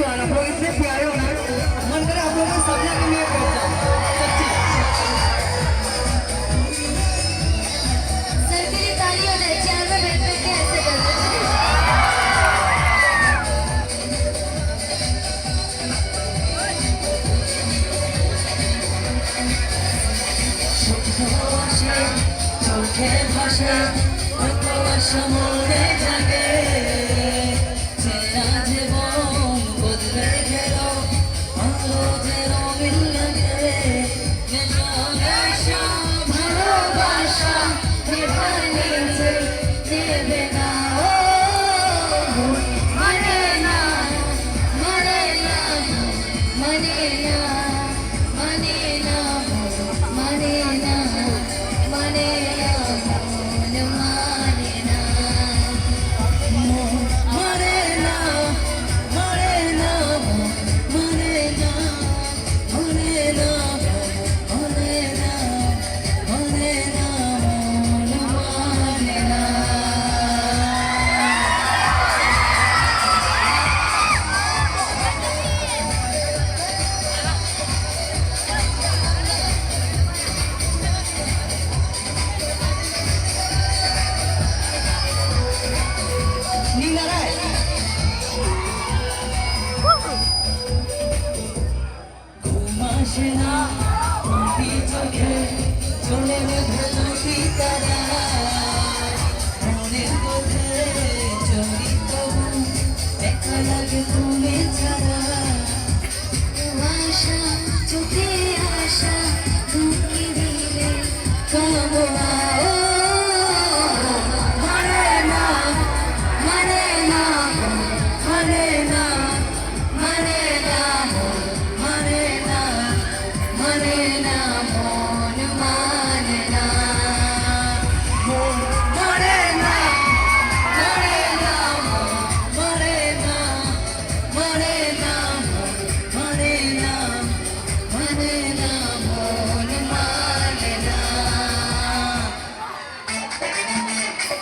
और आप लोग इतने प्यारे हो ना, मन करे आप लोगों को सपना के लिए पहुंच जाओ सच्ची। सर के लिए ताली होना है, चेयर में बैठ बैठ के ऐसे कर रहे हैं। চোখে ভাসে কত আশা মনে জাগে চেনা জীবন বদলে গেল আলো যে রঙিন লাগে নেশা নেশা ভালোবাসা নিভানে যে দেবে না ও মানে না মানে না মানে না মানে না মানে না মানে ঘুমাসেনা তুমি চোখে চলে গেলো পিতারা মনের মধ্যে চরিত একা লাগে তুমি ছাড়া